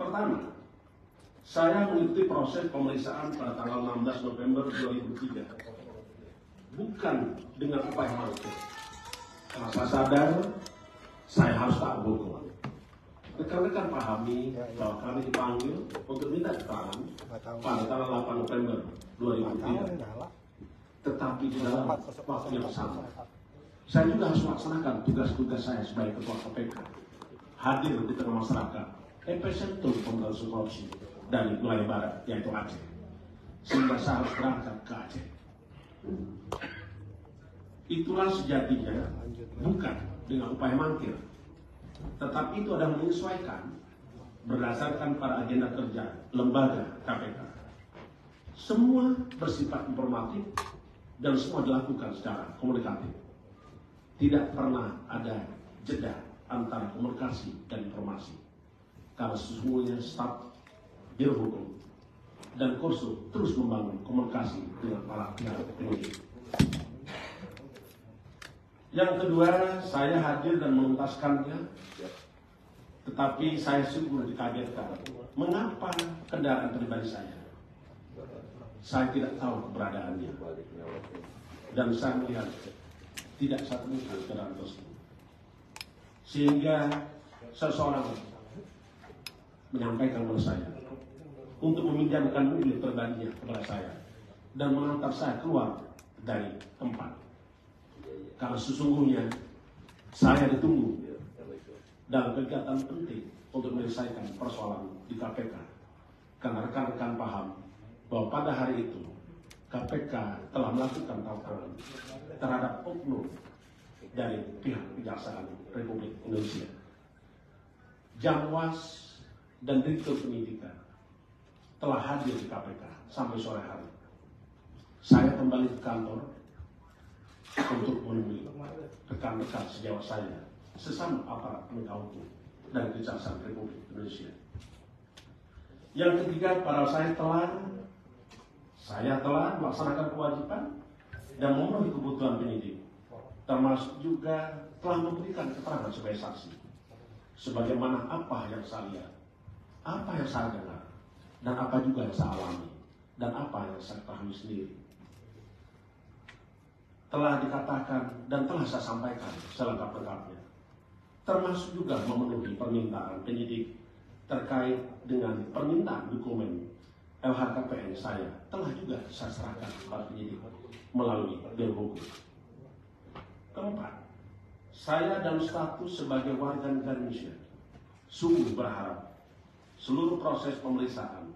Pertama, saya mengikuti proses pemeriksaan pada tanggal 16 November 2003, bukan dengan upaya mangkir. Karena saya sadar, saya harus taat hukum. Rekan-rekan pahami bahwa kami dipanggil untuk minta keterangan pada tanggal 8 November 2003. Tetapi di dalam waktu yang sama, saya juga harus melaksanakan tugas-tugas saya sebagai Ketua KPK, hadir di tengah masyarakat, epicentrum pemberantasan korupsi dari wilayah barat, yaitu Aceh. Sehingga saya harus berangkat ke Aceh. Itulah sejatinya bukan dengan upaya mangkir, tetapi itu adalah menyesuaikan berdasarkan pada agenda kerja lembaga KPK. Semua bersifat informatif dan semua dilakukan secara komunikatif. Tidak pernah ada jeda antara komunikasi dan informasi. Karena sesungguhnya staf Biro Hukum dan Kursus terus membangun komunikasi dengan para pihak penyidik. Yang kedua, saya hadir dan menuntaskannya, tetapi saya sungguh dikagetkan. Mengapa kendaraan pribadi saya? Saya tidak tahu keberadaannya. Dan saya melihat tidak satu kendaraan tersebut. Sehingga seseorang menyampaikan kepada saya untuk meminjamkan mobil pribadinya kepada saya dan mengantar saya keluar dari tempat. Karena sesungguhnya saya ditunggu dalam kegiatan penting untuk menyelesaikan persoalan di KPK. Karena rekan-rekan paham bahwa pada hari itu KPK telah melakukan tangkapan terhadap oknum dari pihak Kejaksaan Republik Indonesia, Jamwas dan Direktur Penyidikan telah hadir di KPK sampai sore hari. Saya kembali ke kantor untuk menemui rekan-rekan sejawat saya, sesama aparat penegak hukum dari Kejaksaan Republik Indonesia. Yang ketiga, para saya telah melaksanakan kewajiban dan memenuhi kebutuhan penyidik, termasuk juga telah memberikan keterangan sebagai saksi, sebagaimana apa yang saya lihat, apa yang saya dengar, dan apa juga yang saya alami, dan apa yang saya pahami sendiri. Telah dikatakan dan telah saya sampaikan selengkap-lengkapnya, termasuk juga memenuhi permintaan penyidik terkait dengan permintaan dokumen LHKPN saya telah juga saya serahkan kepada penyidik melalui Biro Hukum. Keempat, saya dalam status sebagai warga negara Indonesia sungguh berharap seluruh proses pemeriksaan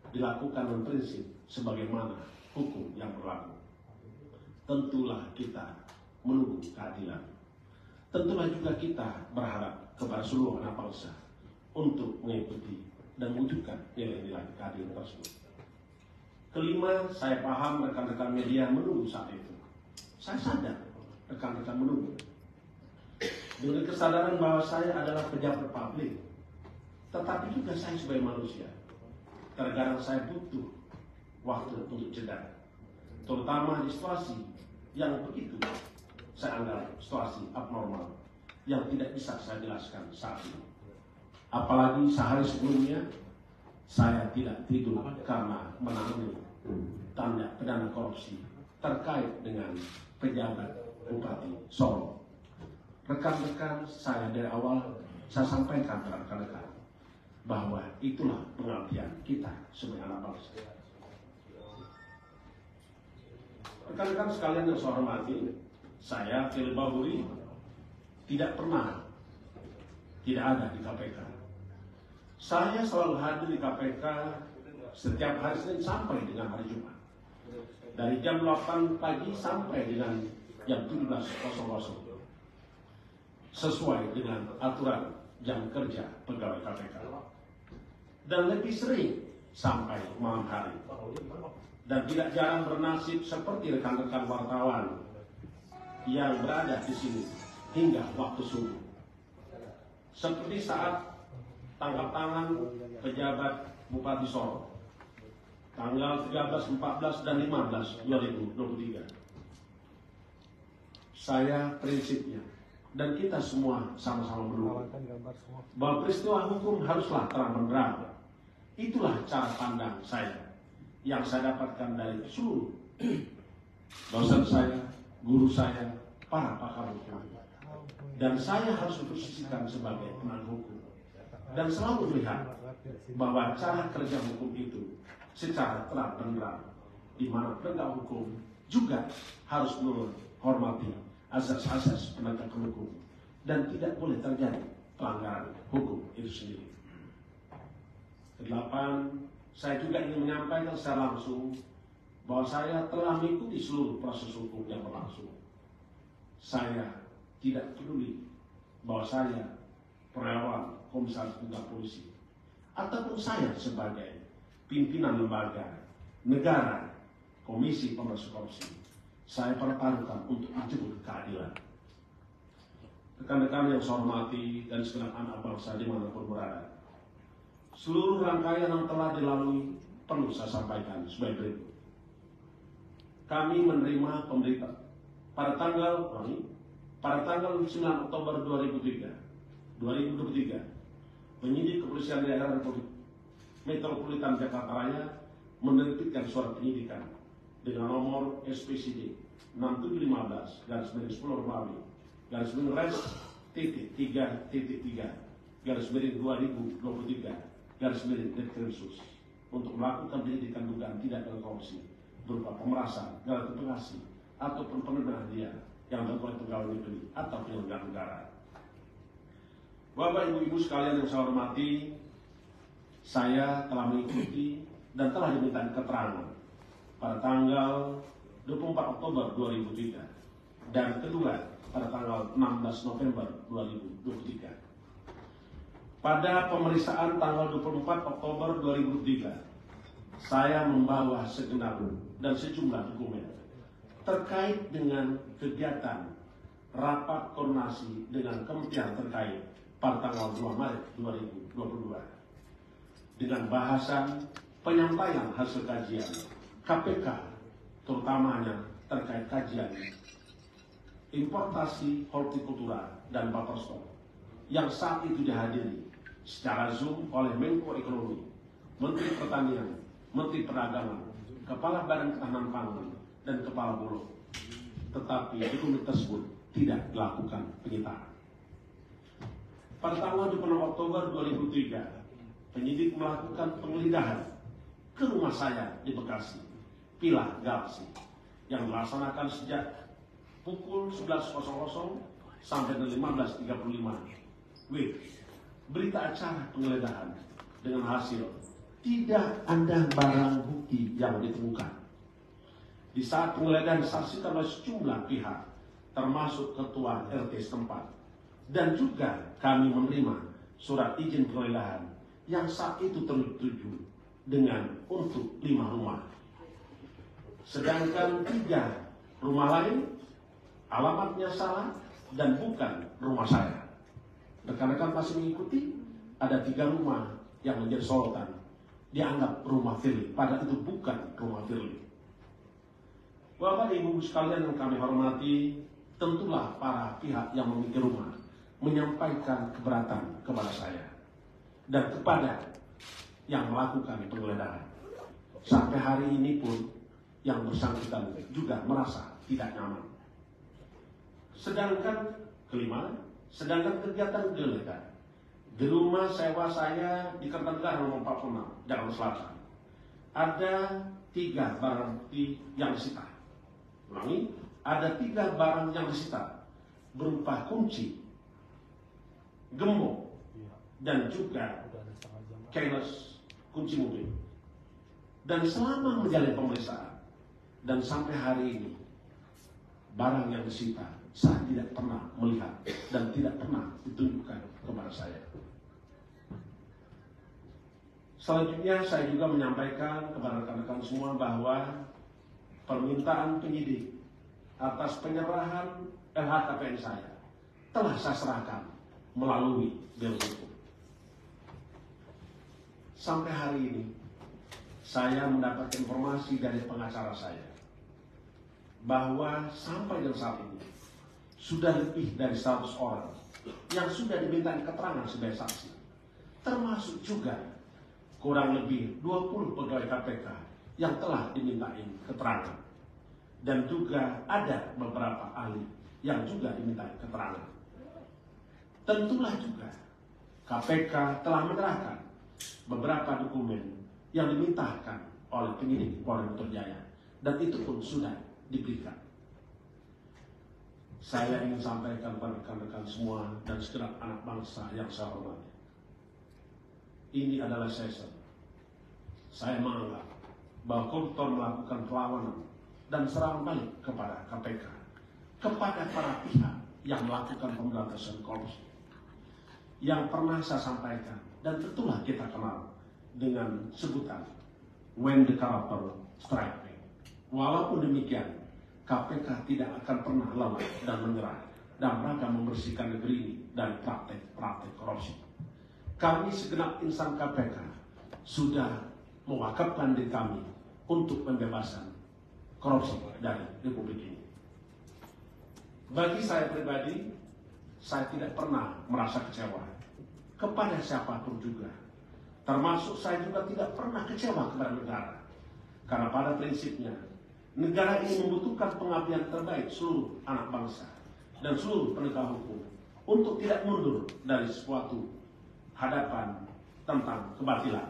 dilakukan dengan prinsip sebagaimana hukum yang berlaku. Tentulah kita menunggu keadilan. Tentulah juga kita berharap kepada seluruh anak bangsa untuk mengikuti dan mewujudkan nilai-nilai keadilan tersebut. Kelima, saya paham rekan-rekan media menunggu saat itu. Saya sadar rekan-rekan menunggu. Dengan kesadaran bahwa saya adalah pejabat publik, tetapi juga saya sebagai manusia. Terkadang saya butuh waktu untuk jeda, terutama di situasi yang begitu saya anggap situasi abnormal yang tidak bisa saya jelaskan saat ini. Apalagi sehari sebelumnya saya tidak tidur karena menangani tindak pidana korupsi terkait dengan pejabat Bupati Solo. Rekan-rekan saya dari awal saya sampaikan kepada rekan-rekan bahwa itulah pengabdian kita sebagai anak bangsa. Rekan-rekan sekalian yang saya hormati, saya Firly Bahuri tidak pernah tidak ada di KPK. Saya selalu hadir di KPK setiap hari Senin sampai dengan hari Jumat. Dari jam 8 pagi sampai dengan jam 17.00. Sesuai dengan aturan jam kerja pegawai KPK. Dan lebih sering sampai malam hari. Dan tidak jarang bernasib seperti rekan-rekan wartawan yang berada di sini hingga waktu subuh. Seperti saat tangkap tangan pejabat Bupati Solo tanggal 13, 14, dan 15 2023. Saya prinsipnya dan kita semua sama-sama mendukung bahwa peristiwa hukum haruslah terang benderang. Itulah cara pandang saya yang saya dapatkan dari seluruh dosen saya, guru saya, para pakar hukum. Dan saya harus diposisikan sebagai penegak hukum dan selalu melihat bahwa cara kerja hukum itu secara terang benderang, di mana penegak hukum juga harus menghormati asas-asas penegakan hukum dan tidak boleh terjadi pelanggaran hukum itu sendiri. Kedelapan, saya juga ingin menyampaikan secara langsung bahwa saya telah mengikuti seluruh proses hukum yang berlangsung. Saya tidak peduli bahwa saya perwira Komisaris Jenderal Polisi ataupun saya sebagai pimpinan lembaga negara Komisi Pemberantasan Korupsi, saya pertaruhkan untuk menjemput keadilan. Rekan-rekan yang saya hormati dan segenap anak bangsa dimanapun berada, seluruh rangkaian yang telah dilalui perlu saya sampaikan sebagai berikut. Kami menerima pemberitahuan pada tanggal 9 Oktober 2023, penyidik Kepolisian Daerah Republik Metropolitan Jakarta Raya menerbitkan surat penyidikan dengan nomor SPCD 6715/10 Romawi /3.3/2023 untuk melakukan penyidikan dugaan tindak pidana korupsi berupa pemerasan, gratifikasi, ataupun penerimaan hadiah yang dilakukan pegawai negeri atau penyelenggara negara. Bapak Ibu sekalian yang saya hormati, saya telah mengikuti dan telah diminta keterangan pada tanggal 24 Oktober 2003 dan kedua pada tanggal 16 November 2023. Pada pemeriksaan tanggal 24 Oktober 2003, saya membawa segenap dan sejumlah dokumen terkait dengan kegiatan rapat koordinasi dengan kementerian terkait pada tanggal 2 Maret 2022 dengan bahasan penyampaian hasil kajian KPK, terutamanya terkait kajian importasi hortikultura dan buffer stock yang saat itu dihadiri secara Zoom oleh Menko Ekonomi, Menteri Pertanian, Menteri Perdagangan, Kepala Badan Ketahanan Pangan, dan Kepala Bulog. Tetapi dokumen tersebut tidak dilakukan penyitaan. Pada tanggal 26 Oktober 2003, penyidik melakukan penggeledahan ke rumah saya di Bekasi, Villa Galaxy, yang dilaksanakan sejak pukul 11.00 sampai 15.35 WIB. Berita acara penggeledahan dengan hasil tidak ada barang bukti yang ditemukan. Di saat penggeledahan disaksikan oleh sejumlah pihak, termasuk ketua RT setempat, dan juga kami menerima surat izin penggeledahan yang saat itu tertuju dengan untuk 5 rumah. Sedangkan 3 rumah lain alamatnya salah dan bukan rumah saya. Rekan-rekan masih mengikuti, ada 3 rumah yang menjadi sorotan, dianggap rumah Firly, padahal itu bukan rumah Firly. Bapak Ibu sekalian yang kami hormati, tentulah para pihak yang memiliki rumah menyampaikan keberatan kepada saya dan kepada yang melakukan penggeledahan. Sampai hari ini pun yang bersangkutan juga merasa tidak nyaman. Sedangkan kegiatan penggeledahan di rumah sewa saya di Kertanegara nomor 46, Jakarta Selatan, ada 3 barang bukti yang disita. Ulangi, ada 3 barang yang disita berupa kunci, gembok, dan juga keyless kunci mobil. Dan selama menjalani pemeriksaan dan sampai hari ini, barang yang disita saya tidak pernah melihat dan tidak pernah ditunjukkan kepada saya. Selanjutnya saya juga menyampaikan kepada rekan-rekan semua bahwa permintaan penyidik atas penyerahan LHKPN saya telah saya serahkan melalui Biro Hukum. Sampai hari ini saya mendapat informasi dari pengacara saya bahwa sampai dengan saat ini sudah lebih dari 100 orang yang sudah diminta keterangan sebagai saksi, termasuk juga kurang lebih 20 pegawai KPK yang telah dimintain keterangan, dan juga ada beberapa ahli yang juga diminta keterangan. Tentulah juga KPK telah menyerahkan beberapa dokumen yang dimintakan oleh penyidik Polda Metro Jaya, dan itu pun sudah diberikan. Saya ingin sampaikan kepada rekan-rekan semua dan segenap anak bangsa yang saya hormati. Ini adalah session. Saya menganggap bahwa koruptor melakukan perlawanan dan serangan balik kepada KPK, kepada para pihak yang melakukan pemberantasan korupsi. Yang pernah saya sampaikan, dan tentulah kita kenal dengan sebutan when the character strike back. Walaupun demikian, KPK tidak akan pernah lelah dan menyerah dan rangka membersihkan negeri ini dari praktek-praktek korupsi. Kami segenap insan KPK sudah mewakafkan diri kami untuk pembebasan korupsi dari Republik ini. Bagi saya pribadi, saya tidak pernah merasa kecewa kepada siapapun juga. Termasuk saya juga tidak pernah kecewa kepada negara. Karena pada prinsipnya, negara ini membutuhkan pengabdian terbaik seluruh anak bangsa dan seluruh penegak hukum untuk tidak mundur dari suatu hadapan tentang kebatilan,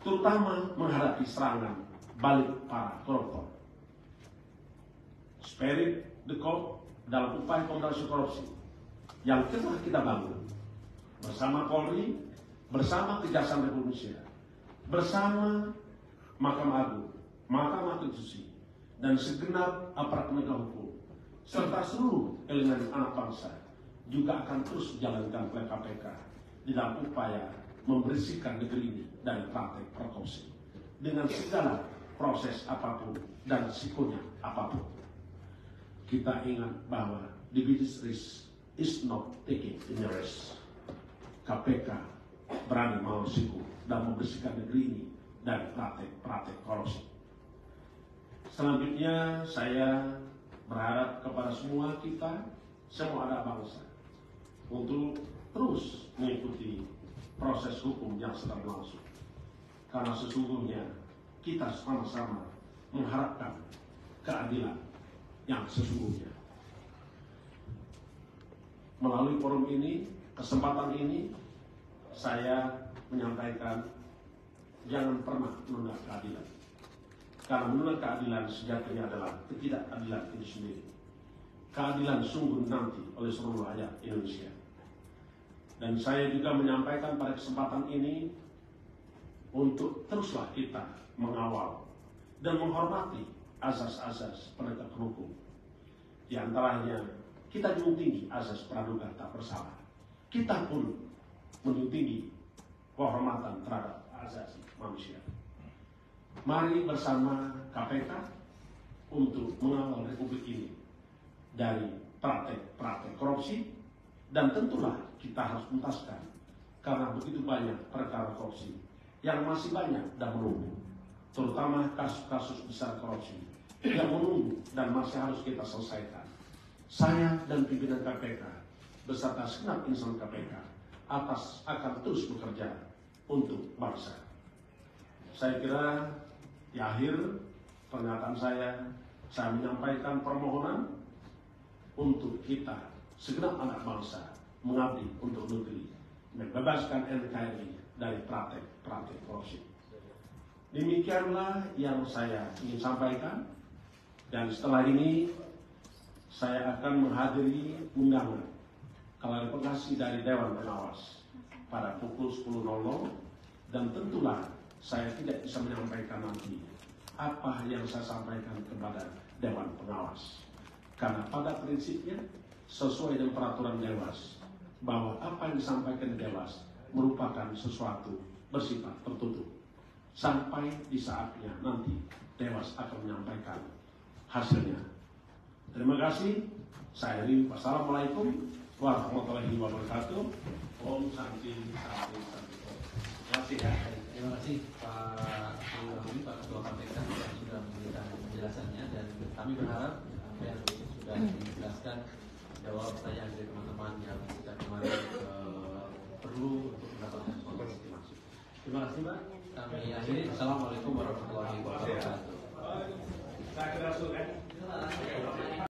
terutama menghadapi serangan balik para koruptor. Spirit the court dalam upaya pemberantasan korupsi yang telah kita bangun bersama Polri, bersama Kejaksaan Republik Indonesia, bersama Mahkamah Agung, Mahkamah Konstitusi, dan segenap aparat penegak hukum, serta seluruh elemen anak bangsa juga akan terus dijalankan oleh KPK di dalam upaya membersihkan negeri ini dari praktek korupsi dengan segala proses apapun dan risikonya apapun. Kita ingat bahwa the biggest risk is not taking any risk. KPK berani mau risiko dan membersihkan negeri ini dari praktek-praktek korupsi. Selanjutnya saya berharap kepada semua kita, semua anak bangsa, untuk terus mengikuti proses hukum yang sedang berlangsung. Karena sesungguhnya kita sama-sama mengharapkan keadilan yang sesungguhnya. Melalui forum ini, kesempatan ini, saya menyampaikan jangan pernah menunda keadilan. Karena menunda keadilan sejatinya adalah ketidakadilan itu sendiri. Keadilan sungguh nanti oleh seluruh rakyat Indonesia. Dan saya juga menyampaikan pada kesempatan ini untuk teruslah kita mengawal dan menghormati asas-asas penegakan hukum. Di antaranya kita junjung tinggi asas praduga tak bersalah. Kita pun menjunjung tinggi kehormatan terhadap asasi manusia. Mari bersama KPK untuk mengawal Republik ini dari praktek-praktek korupsi, dan tentulah kita harus tuntaskan karena begitu banyak perkara korupsi yang masih banyak dan menunggu, terutama kasus-kasus besar korupsi yang menunggu dan masih harus kita selesaikan. Saya dan pimpinan KPK beserta segenap insan KPK akan terus bekerja untuk bangsa. Saya kira di akhir pernyataan saya menyampaikan permohonan untuk kita segenap anak bangsa mengabdi untuk negeri, membebaskan NKRI dari praktek korupsi. Demikianlah yang saya ingin sampaikan, dan setelah ini saya akan menghadiri undangan klarifikasi dari Dewan Pengawas pada pukul 10.00, dan tentulah saya tidak bisa menyampaikan nanti apa yang saya sampaikan kepada Dewan Pengawas, karena pada prinsipnya sesuai dengan peraturan Dewas bahwa apa yang disampaikan di Dewas merupakan sesuatu bersifat tertutup sampai di saatnya nanti Dewas akan menyampaikan hasilnya. Terima kasih. Saya Rim. Wassalamualaikum warahmatullahi wabarakatuh. Om Santi Santi Santi. Terima kasih ya. Terima kasih Pak Sulawesi, Pak Ketua KPK yang sudah memberikan penjelasannya, dan kami berharap apa yang sudah dijelaskan jawab pertanyaan dari teman-teman yang kita kemarin perlu untuk mendapatkan konfirmasi. Terima kasih Mbak. Kami akhiri. Assalamualaikum warahmatullahi wabarakatuh.